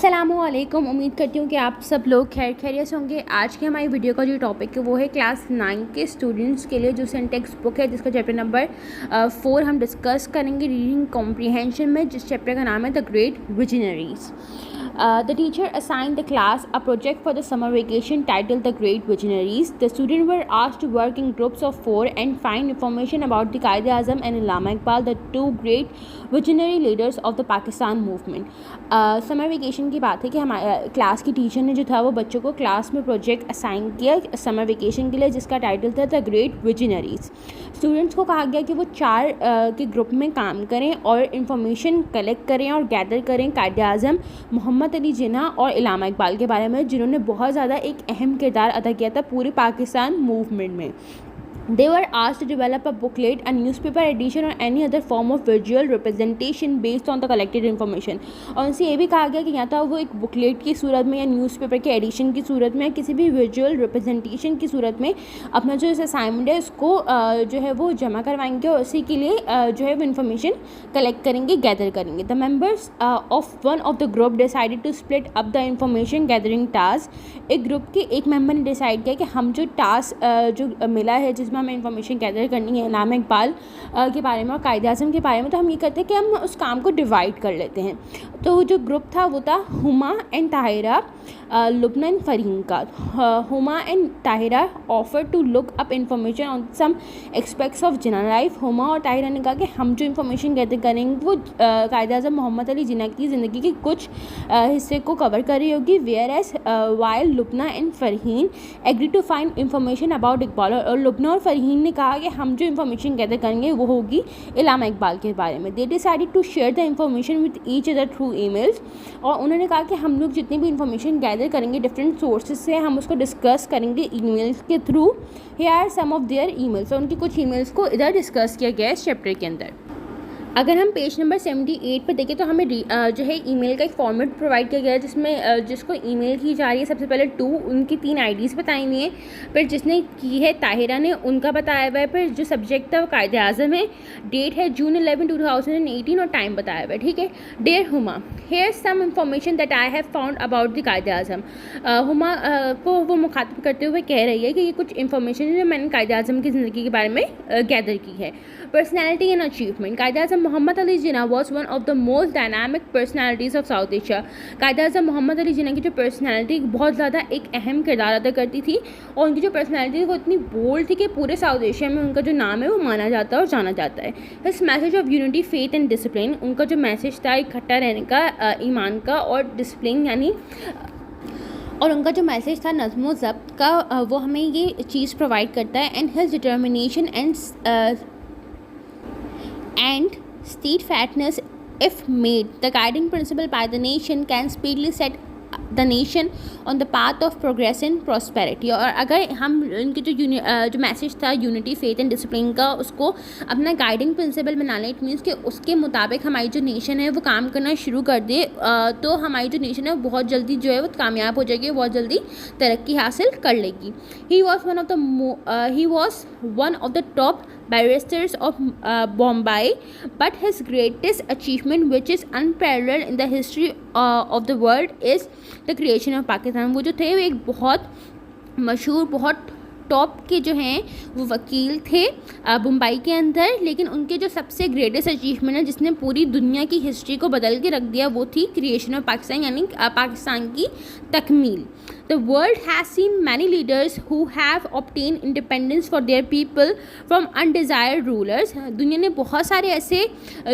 अस्सलामुअलैकुम। उम्मीद करती हूँ कि आप सब लोग खैरियत से होंगे। आज की हमारी वीडियो का जो टॉपिक है वो है क्लास 9 के स्टूडेंट्स के लिए जो टेक्स्ट बुक है, जिसका चैप्टर नंबर 4 हम डिस्कस करेंगे रीडिंग कॉम्प्रीहेंशन में, जिस चैप्टर का नाम है the great visionaries. The teacher assigned the class a project for the summer vacation titled The Great Visionaries. The students were asked to work in groups of 4 and find information about the Quaid-e-Azam and Allama Iqbal, the two great visionary leaders of the Pakistan movement. Summer vacation की बात है कि हमारे class की teacher ने जो था वो बच्चों को क्लास में प्रोजेक्ट असाइन किया समर वेकेशन के लिए, जिसका टाइटल था द ग्रेट विजनरीज। स्टूडेंट्स को कहा गया कि वो 4 के ग्रुप में काम करें और इंफॉर्मेशन कलेक्ट करें और गैदर करें कायद-ए-आज़म, मोहम्मद अली जिन्ना और अल्लामा इकबाल के बारे में, जिन्होंने बहुत ज़्यादा एक अहम किरदार अदा किया था पूरे पाकिस्तान मूवमेंट में। They were asked to develop a booklet, a newspaper edition or any other form of visual representation based on the collected information। और उनसे ये भी कहा गया कि या तो वो एक बुकलेट की सूरत में या न्यूज़पेपर के एडिशन की सूरत में या किसी भी विजुअल रिप्रेजेंटेशन की सूरत में अपना जो असाइनमेंट है उसको जो है वो जमा करवाएंगे और उसी के लिए जो है वो इन्फॉर्मेशन कलेक्ट करेंगे, गैदर करेंगे। The members of one of the group decided to split up the information gathering task. एक ग्रुप के एक मेम्बर ने डिसाइड किया कि हम जो टास्क जो मिला है जिसमें हमें इन्फॉर्मेशन गैदर करनी है अल्लामा इकबाल के बारे में और कायद-ए-आज़म के बारे में, तो हम ये करते हैं कि हम उस काम को डिवाइड कर लेते हैं। तो जो ग्रुप था वो था हुमा एंड ताहिरा, लुबना एंड फरहीन का। Huma and Tahira offer to look up information on some aspects of Jinnah life. Huma और ताहिरा ने कहा कि हम जो इन्फॉर्मेशन गैदर करेंगे वो कायद-ए-आज़म मोहम्मद अली जिन्ना की ज़िंदगी के कुछ हिस्से को कवर कर रही होगी। Whereas while Lubna and Farheen agree to find information about Iqbal. और लुबना और फरहीन ने कहा कि हम जो इन्फॉर्मेशन गैदर करेंगे वो होगी अल्लामा इकबाल के बारे में। They decided to share the information with each other through emails. और उन्होंने कहा कि हम लोग जितनी भी इंफॉर्मेशन गैदर करेंगे डिफरेंट सोर्सेज से, हम उसको डिस्कस करेंगे ईमेल्स के through. Here are some of their emails. और उनकी कुछ ईमेल्स को इधर डिस्कस किया गया है इस चैप्टर के अंदर। अगर हम पेज नंबर 78 पर देखें तो हमें जो है ईमेल का एक फॉर्मेट प्रोवाइड किया गया है जिसमें जिसको ईमेल की जा रही है सबसे पहले उनकी 3 आईडीज़ बताई हुई हैं, फिर जिसने की है ताहिरा ने उनका बताया हुआ है, फिर जो सब्जेक्ट था वो कायद-ए-आज़म है, डेट है जून 11, 2018 और टाइम बताया हुआ है। ठीक है। Dear Huma, here some information that I have found about the Quaid-e-Azam. Huma को वो मुखातिब करते हुए कह रही है कि ये कुछ इन्फॉर्मेशन है जो मैंने कायद-ए-आज़म की ज़िंदगी के बारे में गैदर की है। Personality and achievement. Quaid-e-Azam Muhammad Ali Jinnah was one of the most dynamic personalities of South Asia. Quaid-e-Azam Muhammad Ali Jinnah की जो पर्सनैलिटी बहुत ज़्यादा एक अहम किरदार अदा करती थी और उनकी जो पर्सनैलिटी थी वो इतनी बोल्ड थी कि पूरे साउथ एशिया में उनका जो नाम है वो माना जाता है और जाना जाता है। His message of unity, faith and discipline. उनका जो मैसेज था इकट्ठा रहने का, ईमान का और डिसिप्लिन यानी, और उनका जो मैसेज था नज़्म व ज़ब्त का, वो हमें ये चीज़ प्रोवाइड करता है। And his determination and steadfastness, if made the guiding principle by the nation, can speedily set the nation on the path of progress and prosperity। और अगर हम इनके जो मैसेज था यूनिटी, फेथ एंड डिसिप्लिन का, उसको अपना गाइडिंग प्रिंसिपल बना लें, इट मीन्स कि उसके मुताबिक हमारी जो नेशन है वो काम करना शुरू कर दे, तो हमारी जो नेशन है वो बहुत जल्दी जो है वो कामयाब हो जाएगी, बहुत जल्दी तरक्की हासिल कर लेगी। He was one of the top barristers of Bombay, but his greatest achievement, which is unparalleled in the history of the world, is the creation of Pakistan। वो जो थे वो एक बहुत मशहूर, बहुत टॉप के जो हैं वो वकील थे मुंबई के अंदर, लेकिन उनके जो सबसे ग्रेटेस्ट अचीवमेंट है जिसने पूरी दुनिया की हिस्ट्री को बदल के रख दिया वो थी क्रिएशन ऑफ पाकिस्तान, यानी पाकिस्तान की तकमील। The world has seen many leaders who have obtained independence for their people from undesired rulers। दुनिया ने बहुत सारे ऐसे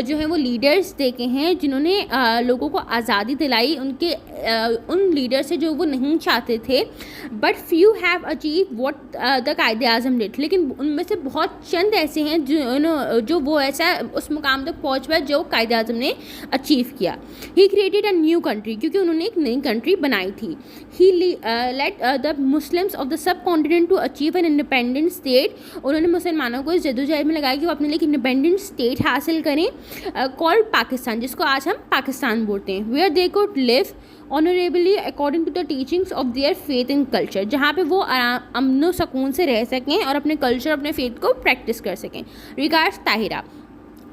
जो है वो लीडर्स देखे हैं जिन्होंने लोगों को आज़ादी दिलाई उन लीडर से जो वो नहीं चाहते थे। But few have achieved what the Quaid-e-Azam did। लेकिन उनमें से बहुत चंद ऐसे हैं जो वो ऐसा उस मुकाम तक पहुँच पाए जो कायद-ए-आज़म ने अचीव किया। He created a new country, क्योंकि उन्होंने एक नई कंट्री बनाई थी। He led the Muslims of the subcontinent to achieve an independent state। उन्होंने मुसलमानों को इस जद्दोजहद में लगाया कि वो अपने लिए एक इंडिपेंडेंट स्टेट हासिल करें, कॉल्ड पाकिस्तान, जिसको आज हम पाकिस्तान बोलते हैं। Where they could live honourably according to the teachings of their faith and culture, जहाँ पे वो अमन सुकून से रह सकें और अपने कल्चर, अपने फेथ को प्रैक्टिस कर सकें। रिगार्ड्स ताहिरा।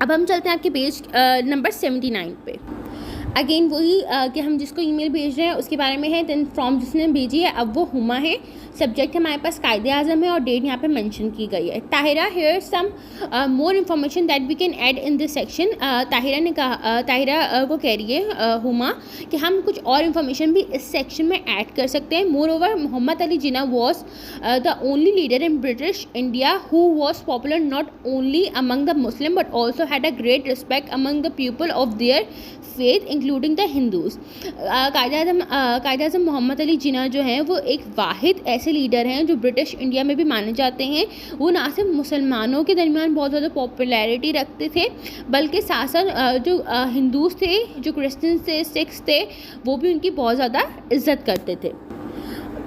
अब हम चलते हैं आपके पेज नंबर 79 पे। अगेन वही कि हम जिसको ईमेल भेज रहे हैं उसके बारे में है। देन फ्रॉम जिसने भेजी है अब वो हुमा है। सब्जेक्ट हमारे पास कायदे आज़म है और डेट यहाँ पे मेंशन की गई है। Tahira, here some more information that we can add in this section. Tahira ने कहा, ताहिरा को कह रही है हुमा कि हम कुछ और इन्फॉर्मेशन भी इस सेक्शन में ऐड कर सकते हैं। Moreover Muhammad Ali Jinnah was the only leader in British India who was popular not only among the Muslim but also had a great respect among the people of their faith including the Hindus. Quaid Azam Muhammad Ali Jinnah जो हैं वो एक वाहिद ऐसे leader हैं जो British India में भी माने जाते हैं। वो ना सिर्फ मुसलमानों के दरमियान बहुत ज़्यादा पॉपुलैरिटी रखते थे बल्कि साथ साथ जो हिंदूज़ थे, जो क्रिश्चियंस थे, सिख्स थे, वो भी उनकी बहुत ज़्यादा इज्जत करते थे।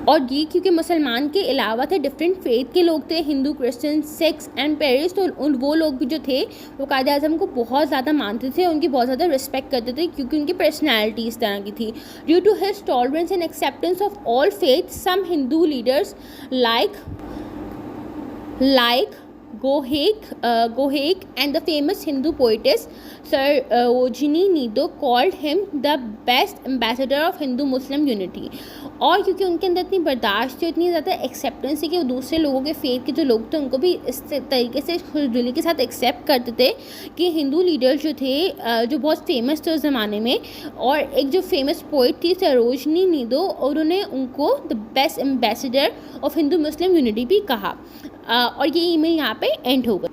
और ये क्योंकि मुसलमान के अलावा थे डिफरेंट फेथ के लोग थे, Hindu, Christian, Sikhs and Paris, तो वो लोग भी जो थे वो कायद आज़म को बहुत ज़्यादा मानते थे, उनकी बहुत ज़्यादा रिस्पेक्ट करते थे क्योंकि उनकी पर्सनैलिटी इस तरह की थी। Due to his tolerance and acceptance of all faith some Hindu leaders like Gohek and the famous Hindu poetess Sarojini Naidu called him the best ambassador of Hindu-Muslim unity। और क्योंकि उनके अंदर इतनी बर्दाश्त थी, इतनी ज़्यादा एक्सेप्टेंस थी कि वो दूसरे लोगों के फेथ के जो लोग थे उनको भी इस तरीके से खुशदिली के साथ एक्सेप्ट करते थे कि हिंदू लीडर जो थे जो बहुत फेमस थे उस ज़माने में, और एक जो फेमस पोइट थी सरोजनी नायडू, और उन्होंने उनको the best ambassador of Hindu Muslim unity भी कहा। और ये ईमेल यहाँ पे एंड हो गई।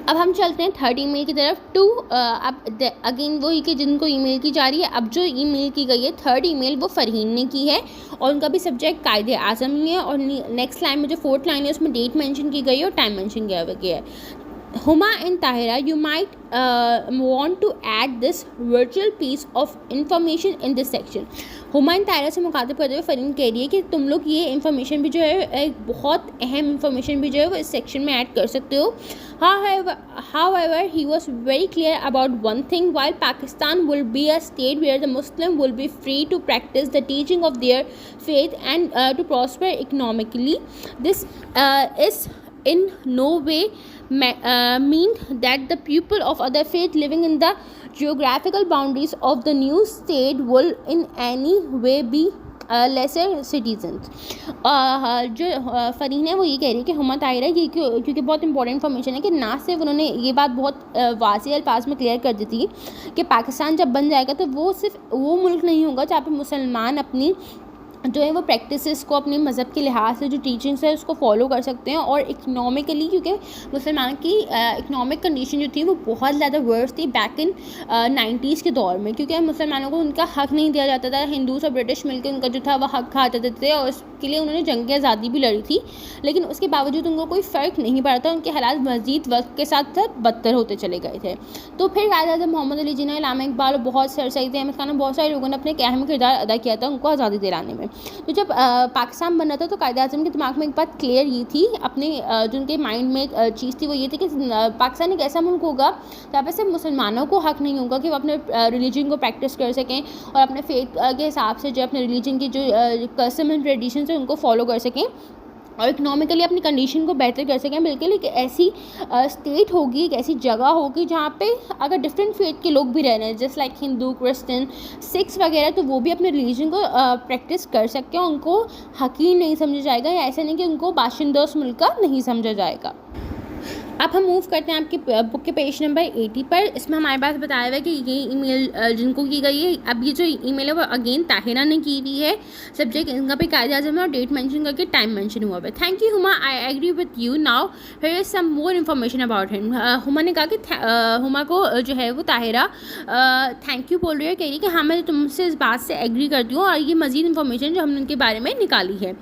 अब हम चलते हैं थर्ड ईमेल की तरफ। अब अगेन वही कि जिनको ईमेल की जा रही है, अब जो ईमेल की गई है थर्ड ईमेल वो फ़रहीन ने की है और उनका भी सब्जेक्ट कायदे आज़म ही है। और नेक्स्ट लाइन में जो फोर्थ लाइन है उसमें डेट मेंशन की गई है और टाइम मेंशन किया गया है। Huma and Tahira, you might want to add this virtual piece of information in this section। Huma and Tahira से मुखातिब करते हुए फ़रहीन कह रही है कि तुम लोग ये इन्फॉर्मेशन भी जो है, एक बहुत अहम इन्फॉर्मेशन भी जो है वो इस सेक्शन में ऐड कर सकते हो। However, he was very clear about one thing: while Pakistan will be a state where the Muslim will be free to practice the teaching of their faith and to prosper economically, this is in no way mean that the people of other faith living in the geographical boundaries of the new state will in any way be lesser citizens. जो फ़रहीन है वो ये कह रही है कि हुमा ताहिरा ये क्योंकि बहुत इंपॉर्टेंट इन्फॉर्मेशन है कि ना सिर्फ उन्होंने ये बात बहुत वाज़ेह अल्फाज में क्लियर कर दी थी कि पाकिस्तान जब बन जाएगा तो वो सिर्फ वो मुल्क नहीं होगा जहाँ पे मुसलमान अपनी जो है वो प्रैक्टिसेस को अपने मज़हब के लिहाज से जो टीचिंग्स है उसको फॉलो कर सकते हैं। और इकनॉमिकली क्योंकि मुसलमान की इकनॉमिक कंडीशन जो थी वो बहुत ज़्यादा वर्स थी बैक इन 90s के दौर में, क्योंकि मुसलमानों को उनका हक़ नहीं दिया जाता था। हिंदूज और ब्रिटिश मिलकर उनका जो था वह हक़ खा जाते थे और उसके लिए उन्होंने जंग आज़ादी भी लड़ी थी, लेकिन उसके बावजूद उनको कोई फ़र्क नहीं पड़ा था। उनके हालात मज़ीद वक्त के साथ साथ बदतर होते चले गए थे। तो फिर कायद आज़म मोहम्मद अली जिन्ना, इलामा इकबाल और बहुत सर सईद अहमद खान, बहुत सारे लोगों ने अपने एक अहम किरदार अदा किया था उनको आज़ादी दिलाने में। तो जब पाकिस्तान बन रहा था तो कायद आज़म के दिमाग में एक बात क्लियर ये थी, अपने जो उनके माइंड में एक चीज़ थी वो ये थी कि पाकिस्तान एक ऐसा मुल्क होगा जहाँ पे सिर्फ मुसलमानों को हक़ नहीं होगा कि वो अपने रिलीजन को प्रैक्टिस कर सकें और अपने फेथ के हिसाब से जो अपने रिलीजन की जो कस्टम एंड ट्रेडिशन है उनको फॉलो कर सकें और इकनॉमिकली अपनी कंडीशन को बेहतर कर सकें। बिल्कुल एक ऐसी स्टेट होगी, एक ऐसी जगह होगी जहाँ पे अगर डिफरेंट फेथ के लोग भी रह रहे हैं जैसे लाइक हिंदू, क्रिश्चियन, सिख्स वगैरह, तो वो भी अपने रिलीजन को प्रैक्टिस कर सकते हैं। उनको हकीर नहीं समझा जाएगा, या ऐसा नहीं कि उनको बाशिंदा उस मुल्क का नहीं समझा जाएगा। अब हम मूव करते हैं आपकी बुक के पेज नंबर 80 पर। इसमें हमारे पास बताया हुआ है कि ये ईमेल जिनको की गई है, अब ये जो ईमेल है वो अगेन ताहिरा ने की हुई है। सब्जेक्ट इनका भी कायदे आज़म है और डेट मेंशन करके टाइम मेंशन हुआ है। Thank you Huma, I agree with you. Now here is some more information about him. Huma ने कहा कि हुमा को जो है वो ताहिरा थैंक यू बोल रही है, कह रही है कि हाँ मैं तुमसे इस बात से एग्री करती हूँ और ये मज़ीद इन्फॉर्मेशन जो हमने उनके बारे में निकाली है।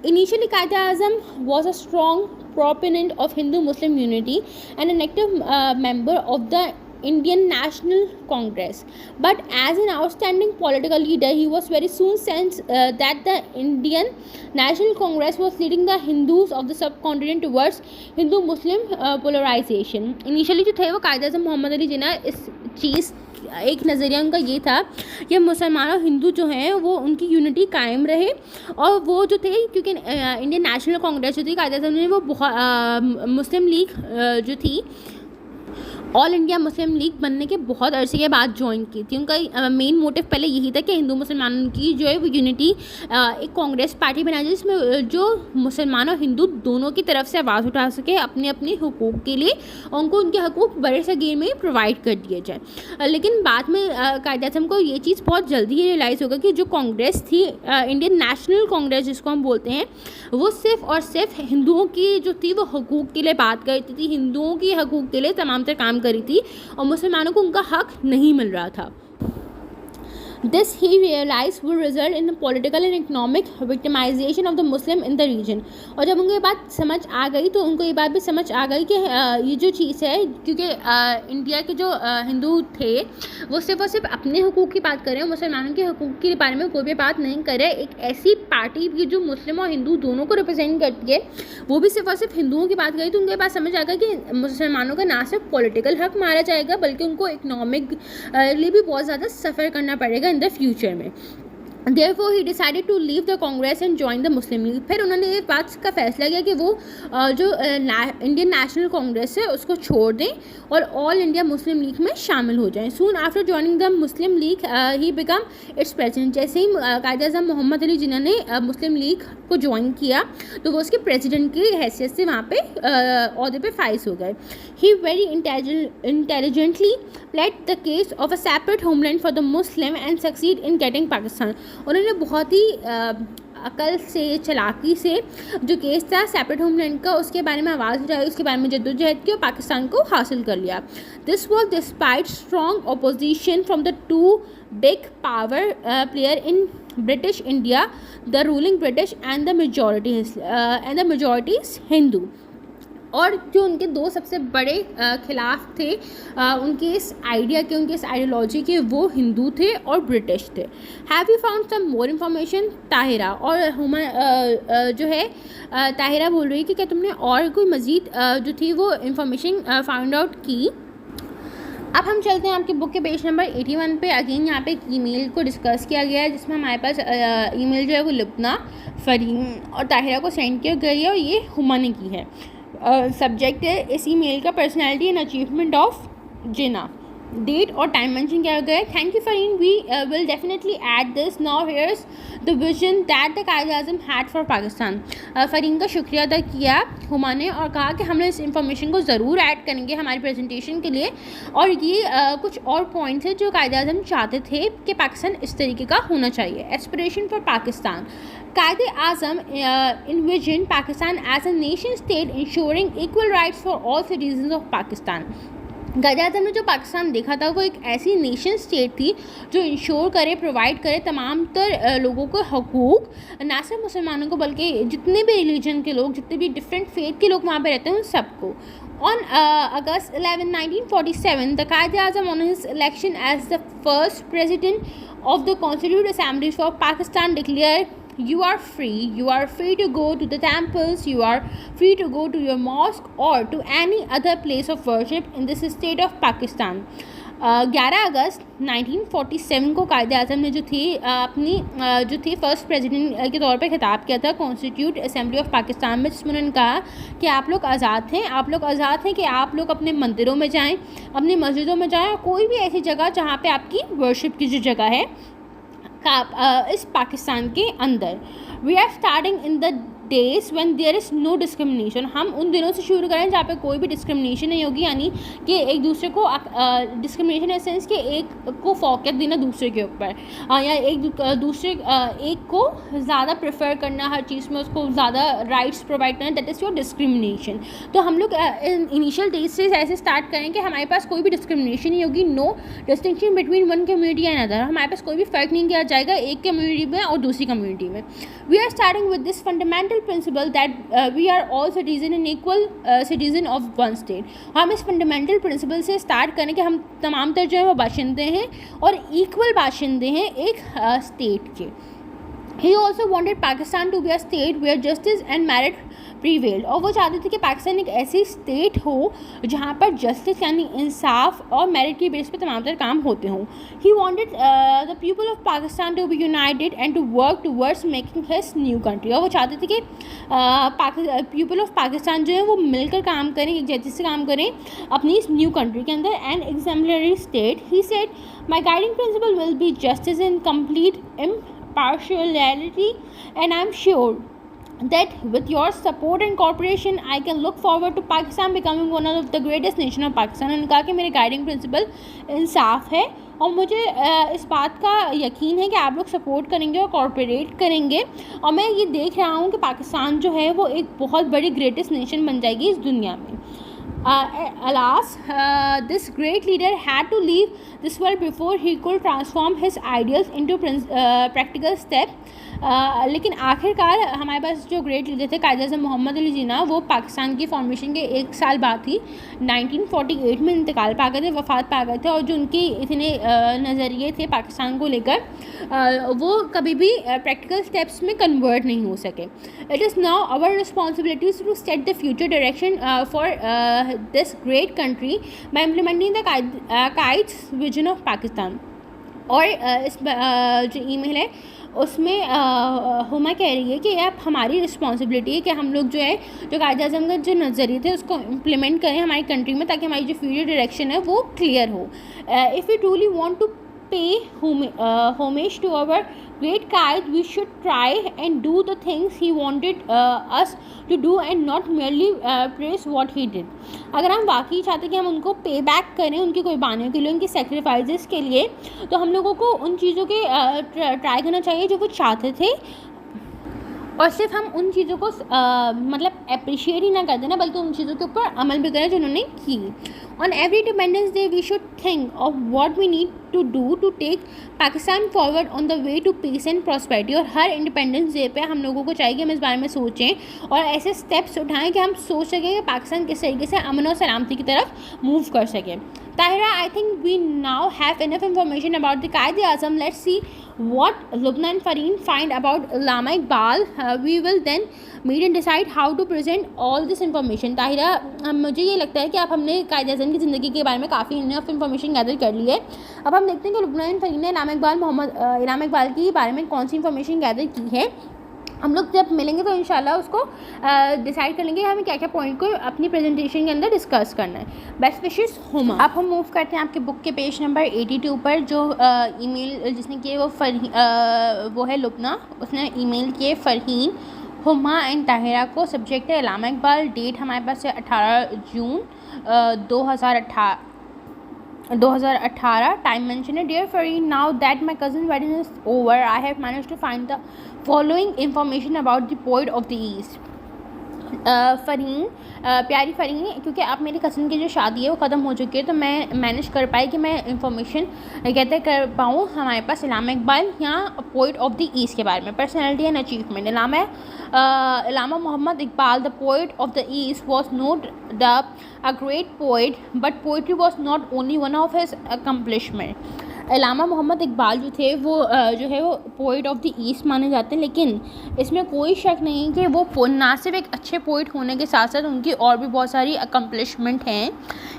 Initially, Qaid Azam was a strong proponent of Hindu-Muslim unity and an active member of the Indian National Congress. But as an outstanding political leader, he was very soon sensed that the Indian National Congress was leading the Hindus of the subcontinent towards Hindu-Muslim polarization. Initially जो थे वो कायद आज़म मोहम्मद अली जिन्ना इस चीज़ एक नज़रिया उनका ये था कि मुसलमान और हिंदू जो हैं वो उनकी यूनिटी कायम रहे। और वो जो थे क्योंकि इंडियन नेशनल कांग्रेस जो थी कायद आज़म ने वो बहुत मुस्लिम लीग जो थी ऑल इंडिया मुस्लिम लीग बनने के बहुत अरसे के बाद ज्वाइन की थी। उनका मेन मोटिव पहले यही था कि हिंदू मुसलमानों की जो है वो यूनिटी एक कांग्रेस पार्टी बनाई जाए जिसमें जो मुसलमान और हिंदू दोनों की तरफ से आवाज़ उठा सके अपने अपने हुकूक के लिए, उनको उनके हकूक़ बड़े सगीर में प्रोवाइड कर दिए जाए। लेकिन बाद में कायद-ए-आज़म को ये चीज़ बहुत जल्दी ही रियलाइज़ होगा कि जो कांग्रेस थी, इंडियन नेशनल कांग्रेस जिसको हम बोलते हैं, वो सिर्फ़ और सिर्फ हिंदुओं की जो थी वो हकूक़ के लिए बात करती थी, हिंदुओं की हकूक़ के लिए तमाम तर काम करी थी और मुसलमानों को उनका हक नहीं मिल रहा था। This he realized would result in the political and economic victimization of the Muslim in the region। और जब उनको ये बात समझ आ गई तो उनको ये बात भी समझ आ गई कि ये जो चीज़ है, क्योंकि इंडिया के जो हिंदू थे वो सिर्फ और सिर्फ अपने हुकूक की बात कर रहे हैं, मुसलमानों के हुकूक के बारे में कोई भी बात नहीं कर रहे। एक ऐसी पार्टी भी जो मुस्लिम और हिंदू दोनों को रिप्रेजेंट करती है, वो भी सिर्फ और सिर्फ हिंदुओं की बात करी, तो उनको ये बात समझ आ गई कि मुसलमानों का ना सिर्फ पॉलिटिकल हक मारा जाएगा बल्कि उनको इकनॉमिक लिए भी बहुत ज़्यादा सफ़र करना पड़ेगा इन द फ्यूचर में। Therefore he decided to leave the Congress and join the Muslim League। फिर उन्होंने ये बात का फैसला किया कि वो जो इंडियन नेशनल कांग्रेस है उसको छोड़ दें और ऑल इंडिया मुस्लिम लीग में शामिल हो जाएं। Soon after joining the Muslim League he became its president। जैसे ही कायद-ए-आज़म मोहम्मद अली जिन्ना ने मुस्लिम लीग को ज्वाइन किया तो वो उसके प्रेसिडेंट की हैसियत से वहाँ पे ओहदे पे फाइज हो गए। He very intelligently plead the case of a separate homeland for the Muslim and succeed in getting Pakistan। उन्होंने बहुत ही अकल से, चालाकी से जो केस था सेपरेट होमलैंड का, उसके बारे में आवाज़ उठाई, उसके बारे में जद्दोजहद की और पाकिस्तान को हासिल कर लिया। This was despite strong opposition from the two big power player in British India, the ruling British and the majorities Hindu. और जो उनके दो सबसे बड़े खिलाफ थे उनके इस आइडिया के, उनके इस आइडियोलॉजी के, वो हिंदू थे और ब्रिटिश थे। Have you found some more information? Tahira और हुमा जो है ताहिरा बोल रही है कि क्या तुमने और कोई मज़ीद जो थी वो इन्फॉर्मेशन फाउंड आउट की? अब हम चलते हैं आपके बुक के पेज नंबर 81 पे। अगेन यहाँ पे एक ईमेल को डिस्कस किया गया है जिसमें हमारे पास ईमेल जो है वो लिब्ना, फरीन और ताहिरा को सेंड किया गई है और ये हुमा ने की है। सब्जेक्ट है इस ईमेल का personality and achievement of Jinnah. Date और टाइम मेंशन किया गया है। Thank you Fareen, we will definitely add this. Now here's the vision that the Quaid-e-Azam had for Pakistan. Fareen का शुक्रिया अदा किया हुमा ने और कहा कि हम इस इंफॉर्मेशन को ज़रूर ऐड करेंगे हमारी प्रेजेंटेशन के लिए। और ये कुछ और पॉइंट्स हैं जो कायद-ए-आज़म चाहते थे कि पाकिस्तान इस तरीके का होना चाहिए। Aspiration for Pakistan. Quaid-e-Azam envisioned Pakistan as a nation state ensuring equal rights for all citizens of Pakistan। Quaid-e-Azam ने जो पाकिस्तान देखा था वो एक ऐसी नेशन स्टेट थी जो इंश्योर करे, प्रोवाइड करे तमाम तर लोगों को हकूक़, ना सिर्फ मुसलमानों को बल्कि जितने भी रिलीजन के लोग, जितने भी डिफरेंट फेथ के लोग वहाँ पे रहते हैं उन सबको। On August 11, 1947, the Quaid-e-Azam on his election as the first president of the Constituent Assembly for Pakistan declared, "You are free. You are free to go to the temples. You are free to go to your mosque or to any other place of worship in this state of Pakistan." 11 अगस्त 1947 को कायद-ए-आज़म ने जो थी first president के तौर पे खिताब किया था कॉन्स्टिट्यूट असेंबली ऑफ पाकिस्तान में, जिसमें उन्होंने कहा कि आप लोग आज़ाद हैं, आप लोग आज़ाद हैं कि आप लोग अपने मंदिरों में जाएं, अपनी मस्जिदों में जाएं, कोई भी ऐसी जगह जहाँ पे आपकी वर्शिप की जो जगह है इस पाकिस्तान के अंदर। We are starting in the days when there is no discrimination. हम उन दिनों से शुरू करें जहाँ पे कोई भी डिस्क्रिमिनेशन नहीं होगी, यानी कि एक दूसरे को डिस्क्रिमिनेशन इन सेंस कि एक को फोकस देना दूसरे के ऊपर, या एक को ज़्यादा प्रेफर करना हर चीज़ में, उसको ज़्यादा राइट्स प्रोवाइड करना, दैट इज़ योर डिस्क्रिमिनेशन। तो हम लोग इनिशियल डेज से ऐसे स्टार्ट करें कि हमारे पास कोई भी डिस्क्रिमिनेशन नहीं होगी, no distinction between one community and other. हमारे पास कोई भी फ़र्क नहीं किया जाएगा एक कम्युनिटी में और दूसरी कम्युनिटी में। We are starting with this fundamental principle that we are all citizen and equal citizen of one state. हम इस फंडामेंटल प्रिंसिपल से स्टार्ट करें कि हम तमाम तर जो है वो बाशिंदे हैं और इक्वल बाशिंदे हैं एक स्टेट के। He also wanted Pakistan to be a state where justice and merit prevailed, और वो चाहते थे कि पाकिस्तान एक ऐसी स्टेट हो जहाँ पर जस्टिस यानी इंसाफ और मेरिट की बेस पे तमाम तर काम होते हों. He wanted the people of Pakistan to be united and to work towards making his new country, और वो चाहते थे कि पीपल ऑफ पाकिस्तान जो है वो मिलकर काम करें, एक जैसे से काम करें अपनी इस न्यू कंट्री के अंदर. And exemplary state, he said my guiding principal will be justice in complete impartiality, and I'm sure that with your support and cooperation I can look forward to Pakistan becoming one of the greatest nation of Pakistan. उन्होंने कहा कि मेरे guiding principal इंसाफ है और मुझे इस बात का यकीन है कि आप लोग सपोर्ट करेंगे और कॉर्पोरेट करेंगे, और मैं ये देख रहा हूँ कि पाकिस्तान जो है वो एक बहुत बड़ी ग्रेटेस्ट नेशन बन जाएगी इस दुनिया में. Alas, this great leader had to leave this world before he could transform his ideals into practical steps. लेकिन आखिरकार हमारे पास जो ग्रेट लीडर थे कायद आज़म मोहम्मद अली जिन्ना, वो पाकिस्तान की फॉर्मेशन के एक साल बाद ही 1948 में इंतकाल पा गए थे, वफ़ात पा गए थे. और जो उनके इतने नज़रिए थे पाकिस्तान को लेकर वो कभी भी प्रैक्टिकल स्टेप्स में कन्वर्ट नहीं हो सके. It is now our responsibilities to set the future direction for this great country by implementing the Quaid's vision of Pakistan. और इस जो ईमेल है उसमें हुमा कह रही है कि अब हमारी रिस्पॉन्सिबिलिटी है कि हम लोग जो है जो कायद आज़म का जो नज़रिए थे उसको इम्प्लीमेंट करें हमारी कंट्री में, ताकि हमारी जो फ्यूचर डायरेक्शन है वो क्लियर हो. If you truly want to pay homage to our great Qaid, we should try and do the things he wanted us to do and not merely praise what he did. अगर हम वाकई चाहते कि हम उनको पे back करें उनकी कुर्बानियों के लिए, उनकी सेक्रीफाइसेस के लिए, तो हम लोगों को उन चीज़ों के ट्राई करना चाहिए जो वो चाहते थे, और सिर्फ हम उन चीज़ों को मतलब अप्रिशिएट ही ना कर देना बल्कि उन चीज़ों के ऊपर अमल भी करें जो उन्होंने की. On every independence day we should think of what we need to do to take Pakistan forward on the way to peace and prosperity. और हर इंडिपेंडेंस डे पे हम लोगों को चाहिए कि हम इस बारे में सोचें और ऐसे स्टेप्स उठाएं कि हम सोच सकें कि पाकिस्तान किस तरीके से अमन और सलामती की तरफ मूव कर सकें. Tahira, I think we now have enough information about the Qaid-e-Azam. Let's see what Lubna and Fareen find about Allama Iqbal. We will then meet and decide how to present all this information. Tahira, मुझे ये लगता है कि अब हमने कायद-ए-आज़म की ज़िंदगी के बारे में काफ़ी इनफ इन्फॉर्मेशन गैदर कर ली है. अब हम देखते हैं कि लुबना एंड फरीन ने इल्लामा इकबाल के बारे में कौन सी इन्फॉर्मेशन गैदर की है. हम लोग जब मिलेंगे तो इंशाल्लाह उसको डिसाइड कर लेंगे हमें क्या क्या पॉइंट को अपनी प्रेजेंटेशन के अंदर डिस्कस करना है. Best wishes Huma. अब हम मूव करते हैं आपके बुक के पेज नंबर 82 पर. जो ईमेल जिसने किए वो है लुबना, उसने ईमेल किए फरहीन, हुमा एंड ताहिरा को. सब्जेक्ट है अल्लामा इकबाल. डेट हमारे पास है 18 जून 2018. टाइम मेंशन है dear Fareen, now that my cousin wedding is over I have manage to find the following information about the poet of the east. Fareen, प्यारी फरीन, क्योंकि अब मेरी कज़न की जो शादी है वो ख़त्म हो चुकी है तो मैं मैनेज कर पाई कि मैं इंफॉर्मेशन कहते कर पाऊँ हमारे पास अल्लामा इकबाल या पोएट ऑफ द ईस्ट के बारे में. Personality and achievement. Allama Mohammad Iqbal, the poet of the east, was not a great poet, but poetry was not only one of his accomplishment. अल्लामा मोहम्मद इकबाल जो थे वो जो है वो पोइट ऑफ द ईस्ट माने जाते हैं, लेकिन इसमें कोई शक नहीं कि वो ना सिर्फ एक अच्छे पोइट होने के साथ साथ उनकी और भी बहुत सारी अकम्पलिशमेंट हैं.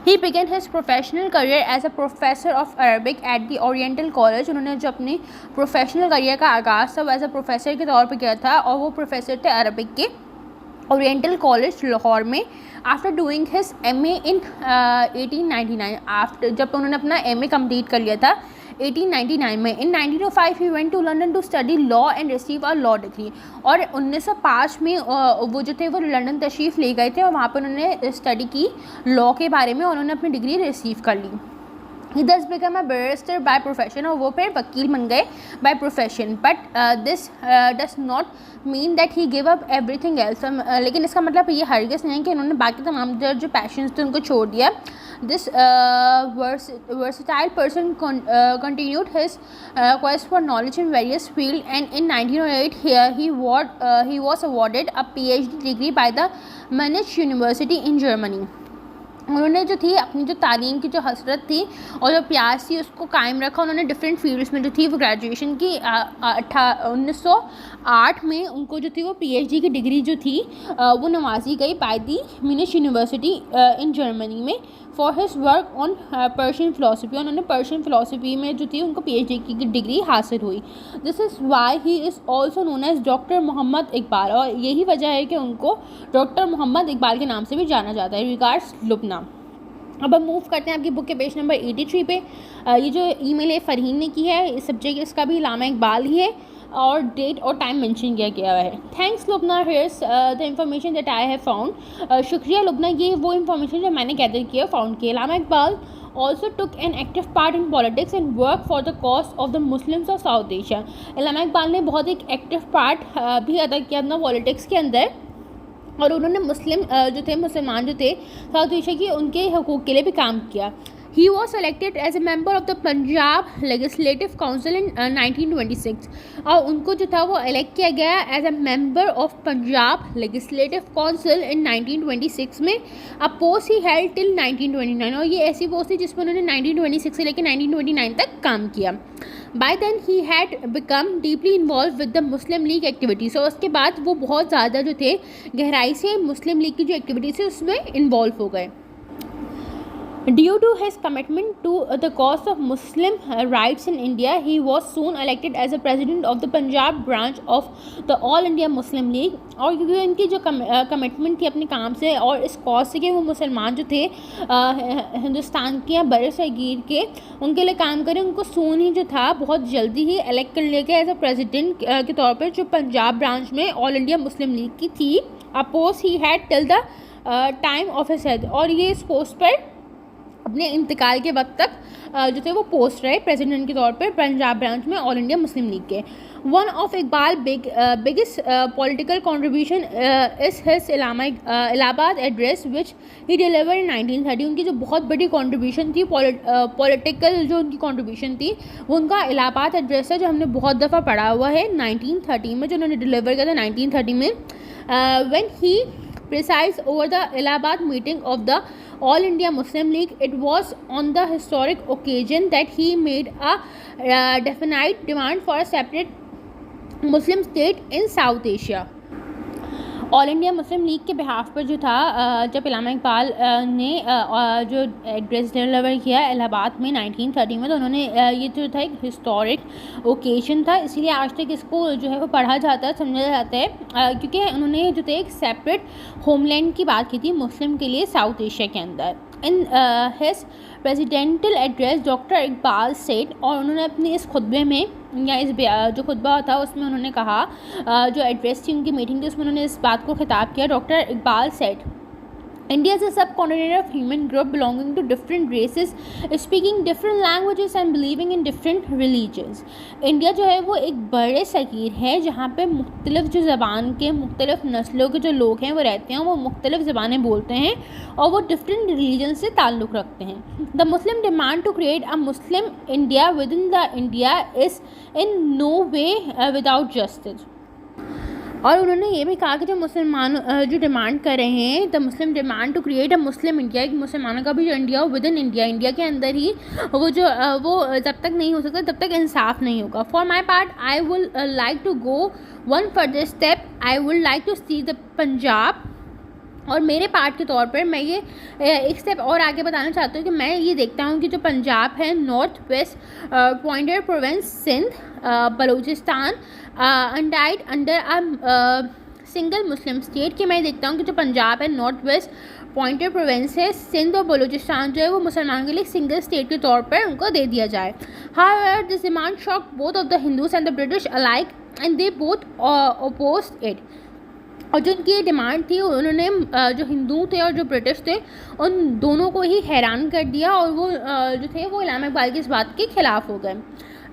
He began his professional career as a professor of Arabic at the oriental college. उन्होंने जो अपनी प्रोफेशनल करियर का आगाज़ था वो एज अ प्रोफेसर के तौर पर किया था, और वो प्रोफेसर थे अरबिक के ओरिएंटल कॉलेज लाहौर में. आफ्टर डूइंग हिज MA इन 1899, आफ्टर जब उन्होंने अपना MA कम्प्लीट कर लिया था 1899 में. In 1905 he went to London to study law and receive a law degree. और 1905 में वो जो थे वो लंदन तशरीफ़ ले गए थे और वहाँ पर उन्होंने स्टडी की लॉ के बारे में और उन्होंने अपनी डिग्री रिसीव कर ली. He thus became a barrister by profession, और वो फिर वकील बन गए by profession. But this does not mean that he gave up everything else. लेकिन इसका मतलब ये हरगिज़ नहीं कि उन्होंने बाकी तमाम जो पैशंस थे उनको छोड़ दिया. This versatile person continued his quest for knowledge in various fields, and in 1908 he was awarded a PhD degree by the Munich University in Germany. उन्होंने जो थी अपनी जो तालीम की जो हसरत थी और जो प्यास थी उसको कायम रखा। उन्होंने डिफरेंट फील्ड्स में जो थी वो ग्रेजुएशन की 1908 में उनको जो थी वो PhD की डिग्री जो थी वो नवाजी गई by the Munich University in Germany में for his work on Persian philosophy. उन्होंने पर्शियन फ़िलासफ़ी में जो थी उनको PhD की डिग्री हासिल हुई। This is why he is also known as doctor Muhammad Iqbal, और यही वजह है कि उनको डॉक्टर मोहम्मद इकबाल के नाम से भी जाना जाता है। रिगार्ड्स लुबना। अब हम मूव करते हैं आपकी बुक के पेज नंबर 83 पे। ये जो ईमेल है फ़रहीन ने की है, इस सब्जेक्ट इसका भी इल्लामा इकबाल ही है और डेट और टाइम मेंशन किया गया है। Thanks Lubna, here's the information that I have found. शुक्रिया लुबना, ये वो इन्फॉर्मेशन जो मैंने गैदर किया फाउंड किया। इल्लामा Iqbal also took an active part in politics and worked for the cause of the Muslims of South Asia। इल्लामा Iqbal ने बहुत एक एक्टिव पार्ट भी अदा किया अपना पॉलिटिक्स के अंदर, और उन्होंने मुसलमान जो थे साउथ एशिया की उनके हकूक़ के लिए भी काम किया। He was selected as a member of the Punjab Legislative Council in 1926, और उनको जो था वो इलेक्ट किया गया as a member of Punjab legislative council in 1926 में। अब पोस्ट ही हेल्ड टिल 1929, और ये ऐसी पोस्ट थी जिसमें उन्होंने 1926 से लेकर 1929 तक काम किया। By then he had become deeply involve with the Muslim League activities, और उसके बाद वो बहुत ज़्यादा जो थे गहराई से मुस्लिम लीग की जो एक्टिविटीज़ है उसमें इन्वॉल्व हो गए। Due to his commitment to the cause of Muslim rights in India, he was soon elected as the president of the Punjab branch of the All India Muslim League। और क्योंकि इनकी जो commitment थी अपने काम से और इस कॉज से कि वो मुसलमान जो थे हिंदुस्तान के या बर सगीर के उनके लिए काम करें, उनको सून ही जो था बहुत जल्दी ही इलेक्ट कर लिया गया एज अ प्रेसिडेंट के तौर पर, जो पंजाब ब्रांच में ऑल इंडिया मुस्लिम लीग की थी। Oppose he had till the time of his death, और ये इस पोस्ट पर अपने इंतकाल के वक्त तक जो थे वो पोस्ट रहे प्रेसिडेंट के तौर पर पंजाब ब्रांच में ऑल इंडिया मुस्लिम लीग के। One of Iqbal biggest political contribution is his Allahabad address which he deliver in 1930। उनकी जो बहुत बड़ी कंट्रीब्यूशन थी पॉलिटिकल जो उनकी कंट्रीब्यूशन थी वो उनका इलाहाबाद एड्रेस है, जो हमने बहुत दफ़ा पढ़ा हुआ है 1930 में, जो उन्होंने डिलीवर किया था 1930 में। When he presides over the Allahabad meeting of the All India Muslim League, it was on the historic occasion that he made a definite demand for a separate Muslim state in South Asia। All India Muslim league के behalf पर जो था जब इल्लामा इकबाल ने जो address deliver किया इलाहाबाद में 1930 में, तो उन्होंने ये जो था एक हिस्टोरिक ओकेजन था, इसलिए आज तक इसको जो है वो पढ़ा जाता है, समझा जाता है, क्योंकि उन्होंने जो थे एक सेपरेट होमलैंड की बात की थी मुस्लिम के लिए साउथ एशिया के अंदर। In his presidential address doctor Iqbal said, और उन्होंने अपने इस खुतबे में या इस जो खुतबा था उसमें उन्होंने कहा, जो एड्रेस थी उनकी मीटिंग थी उसमें उन्होंने इस बात को खिताब किया। Doctor Iqbal said, India is a subcontinent of human group belonging to different races, speaking different languages and believing in different religions। India जो है वो एक बड़े सगीर है जहाँ पे मुख्तलिफ जो ज़बान के मुख्तलिफ नस्लों के जो लोग हैं वो रहते हैं, वो मुख्तलिफ ज़बानें बोलते हैं और वो डिफरेंट रिलीजन से ताल्लुक़ रखते हैं। The Muslim demand to create a Muslim India within the India is in no way without justice. और उन्होंने ये भी कहा कि जो मुसलमान जो डिमांड कर रहे हैं, the Muslim demand to create a Muslim India, एक मुसलमानों का भी जो इंडिया हो विद इन इंडिया, इंडिया के अंदर ही वो जब तक नहीं हो सकता तब तक इंसाफ नहीं होगा। For my part I would like to go one further step, I would like to see the Punjab, और मेरे पार्ट के तौर पर मैं ये एक स्टेप और आगे बताना चाहती हूँ कि मैं ये देखता हूँ कि जो पंजाब है north west frontier province Sindh Baluchistan united under a single Muslim state, कि मैं देखता हूँ कि जो पंजाब है नॉर्थ वेस्ट पॉइंटर प्रोविंस है, सिंध और बलूचिस्तान जो है वो मुसलमानों के लिए सिंगल स्टेट के तौर पर उनको दे दिया जाए। However this demand shock both of the Hindus and the British alike and they both opposed it. और जो उनकी डिमांड थी उन्होंने जो हिंदू थे और जो ब्रिटिश थे उन दोनों को ही हैरान कर दिया, और वो जो थे वो इल्लामा इकबाल की इस बात के खिलाफ हो गए।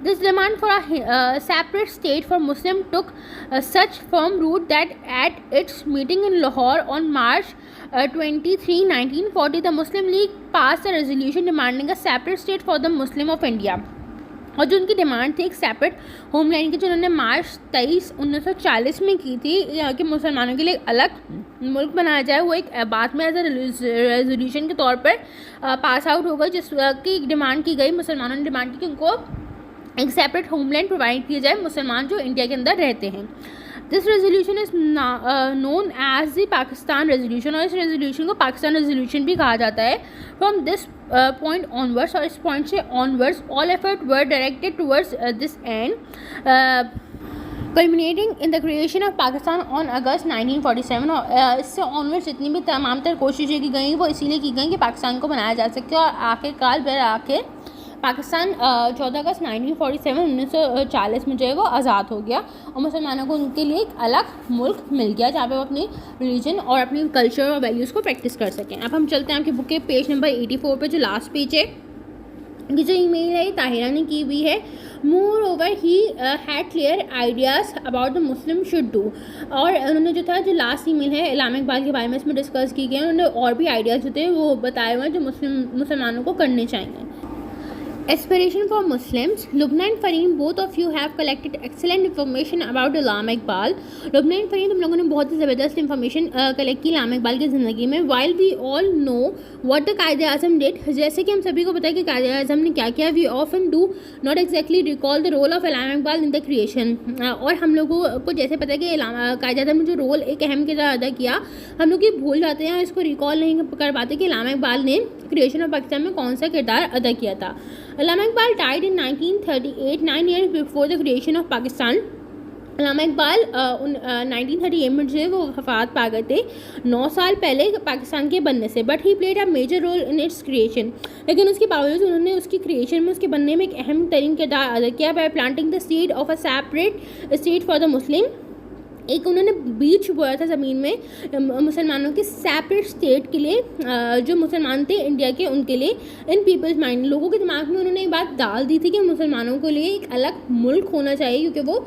This demand for a separate state for Muslim took such firm root that at its meeting in Lahore on March 23, 1940 the Muslim League pass a resolution demanding a separate state for the Muslim of India. और जो उनकी डिमांड थी एक separate homeland की, जो उन्होंने मार्च 23, 1940 में की थी, यहाँ के मुसलमानों के लिए एक अलग मुल्क बनाया जाए, वो एक बाद में एज ए रेजोल्यूशन के तौर पर पास आउट हो गई, जिसकी डिमांड की गई। मुसलमानों ने डिमांड की कि उनको एक सेपरेट होमलैंड प्रोवाइड किया जाए, मुसलमान जो इंडिया के अंदर रहते हैं। This resolution is known as the Pakistan resolution, और इस रेजोल्यूशन को पाकिस्तान रेजोल्यूशन भी कहा जाता है। फ्रॉम दिस पॉइंट ऑनवर्ड्स, और इस पॉइंट से onwards all effort were directed towards this and, culminating in the creation of Pakistan on August 1947। और इससे ऑनवर्ड्स जितनी भी तमाम तर कोशिशें की गई वो इसीलिए की गई कि पाकिस्तान को बनाया जा सके, और आखिर पाकिस्तान 14 अगस्त 1940 में जो है वो आज़ाद हो गया, और मुसलमानों को उनके लिए एक अलग मुल्क मिल गया जहाँ पे वो अपनी रिलीजन और अपनी कल्चर और वैल्यूज़ को प्रैक्टिस कर सकें। अब हम चलते हैं आपकी बुक के पेज नंबर 84 पे, जो लास्ट पेज है। ये जो ईमेल है ताहिरा ने की हुई है। More over he had clear ideas about the Muslim should do, और उन्होंने जो था, जो लास्ट ईमेल है इस्लाम इकबाल के बारे में इसमें डिस्कस की गई है। उन्होंने और भी आइडियाज़ जो थे वो बताए हुए हैं जो मुसलमानों को करने चाहिए। Aspiration for Muslims. Lubna and Fareem, both of you have collected excellent information about Allama Iqbal. Lubna and Fareem, तुम लोगों ने बहुत ही ज़बरदस्त इन्फॉर्मेशन कलेक्ट की इल्लामा इकबाल की ज़िंदगी में। While we all know what the कायदे आज़म did, जैसे कि हम सभी को पता है कि कायदे आज़म ने क्या किया, we often do not exactly recall the role of Allama Iqbal in the creation। और हम लोगों को जैसे पता है कि कायदे आज़म ने जो रोल एक अहम किरदार अदा किया, हम लोग ये भूल जाते हैं और इसको रिकॉल नहीं कर पाते कि इल्लामा इकबाल ने क्रिएशन ऑफ पाकिस्तान में कौन सा किरदार अदा किया था। Allama Iqbal died in 1938, 9 years before the creation of Pakistan। अल्लामा इकबाल 1938 में जो है वो वफात पा गए थे 9 साल पहले पाकिस्तान के बनने से। But he played a major role in its creation, लेकिन उसके बावजूद उन्होंने उसकी क्रिएशन में, उसके बनने में एक अहम तरीन किरदार अदा किया। Bye planting the seed of a separate state for the मुस्लिम, एक उन्होंने बीज बोया था ज़मीन में मुसलमानों के सेपरेट स्टेट के लिए, जो मुसलमान थे इंडिया के, उनके लिए। इन पीपल्स माइंड, लोगों के दिमाग में उन्होंने ये बात डाल दी थी कि मुसलमानों के लिए एक अलग मुल्क होना चाहिए, क्योंकि वो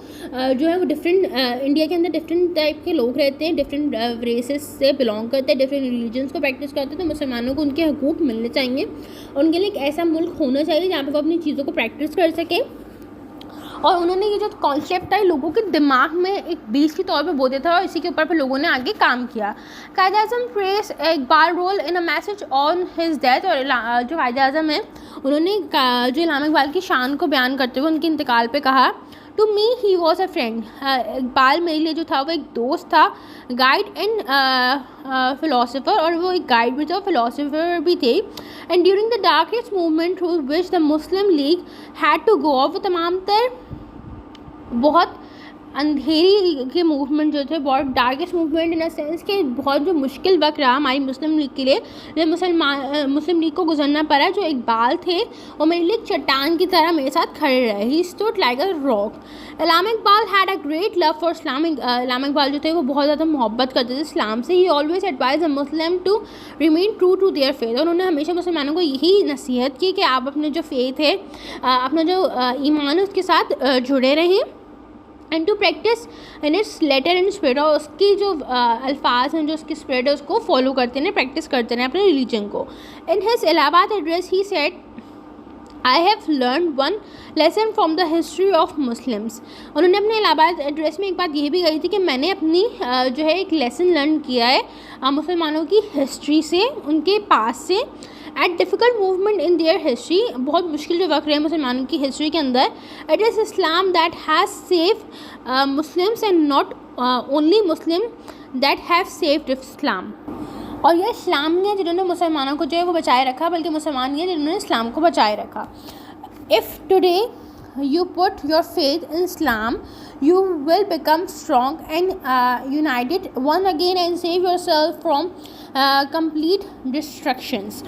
जो है वो डिफरेंट, इंडिया के अंदर डिफरेंट टाइप के लोग रहते हैं, डिफरेंट रेसेस से बिलोंग करते हैं, डिफरेंट रिलीजन्स को प्रैक्टिस करते हैं, तो मुसलमानों को उनके हकूक़ मिलने चाहिए, उनके लिए एक ऐसा मुल्क होना चाहिए जहाँ पर वो अपनी चीज़ों को प्रैक्टिस कर सकें। और उन्होंने ये जो कॉन्सेप्ट है लोगों के दिमाग में एक बीज के तौर पे बो दिया था, और इसी के ऊपर पर लोगों ने आगे काम किया। Quaid Azam praised Iqbal role in a message on his death, और जो कायदे आज़म है उन्होंने जो इल्लामा इकबाल की शान को बयान करते हुए उनके इंतकाल पे कहा, to me he was a friend. Iqbal मेरे लिए जो था वो एक दोस्त था, गाइड एंड फिलोसोफर, और वो एक गाइड भी थे और फिलोसोफर भी थे। And during the darkest movement through which the Muslim League had to go, वो तमाम तर बहुत अंधेरी के मूवमेंट जो थे, बहुत darkest movement in a sense के बहुत जो मुश्किल वक्त रहा हमारी मुस्लिम लीग के लिए, जब मुस्लिम लीग को गुजरना पड़ा, जो इकबाल थे वो मेरे लिए चट्टान की तरह मेरे साथ खड़े रहे। He stood like a rock. Allama Iqbal had a great love for Islam. Allama Iqbal जो थे वो बहुत ज़्यादा मोहब्बत करते थे इस्लाम से। He always advise a Muslim to remain true to their faith, और उन्होंने हमेशा मुसलमानों को यही नसीहत की कि आप अपने जो फेथ है, अपना जो ईमान है उसके साथ जुड़े रहें, and to practice in its letter and spirit, और उसकी जो अल्फाज हैं, जो उसकी स्पिरिट है, उसको फॉलो करते रहें, प्रैक्टिस करते रहें अपने रिलीजन को। In his Allahabad address he said, I have learn one lesson from the history of Muslims. उन्होंने अपने इलाहाबाद एड्रेस में एक बात ये भी कही थी कि मैंने अपनी जो है एक लेसन लर्न किया है मुसलमानों की हिस्ट्री से, उनके पास से। At difficult movement in their history, बहुत मुश्किल जो वक्त रहे मुसलमानों की हिस्ट्री के अंदर, it is Islam that has save Muslims and not only Muslim that have saved Islam. और यह इस्लाम नहीं है जिन्होंने मुसलमानों को जो है वो बचाए रखा, बल्कि मुसलमान नहीं है जिन्होंने इस्लाम को बचाए रखा। If today you put your faith in Islam, you will become strong and united once again and save yourself from complete destructions।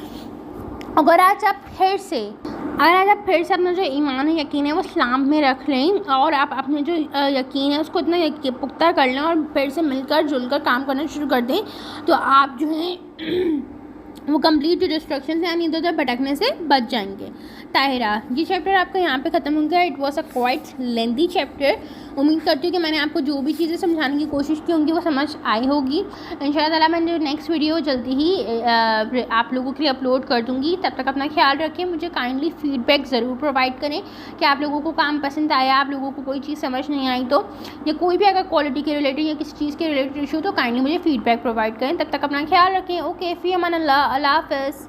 अगर आज आप फिर से अपना जो ईमान है, यकीन है, वो इस्लाम में रख लें, और आप अपने जो यकीन है उसको इतना पुख्ता कर लें, और फिर से मिलकर जुलकर काम करना शुरू कर दें, तो आप जो है वो कंप्लीट जो डिस्ट्रक्शन है यानी इधर उधर भटकने से बच जाएंगे। ताहिरा, ये चैप्टर आपका यहाँ पे ख़त्म हो गया। It was a quite lengthy chapter. उम्मीद करती हूँ कि मैंने आपको जो भी चीज़ें समझाने की कोशिश की होंगी वो समझ आई होगी। इंशाल्लाह ताला मैं जो नेक्स्ट वीडियो जल्दी ही आप लोगों के लिए अपलोड कर दूँगी। तब तक अपना ख्याल रखें। मुझे काइंडली फीडबैक ज़रूर प्रोवाइड करें कि आप लोगों को काम पसंद आया, आप लोगों को कोई चीज़ समझ नहीं आई तो, या कोई भी अगर क्वालिटी के रिलेटेड या किसी चीज़ के रिलेटेड इशू तो काइंडली मुझे फीडबैक प्रोवाइड करें। तब तक अपना ख्याल रखें। ओके, फ़ी अमान अल्लाह, अल्लाह हाफ़िज़।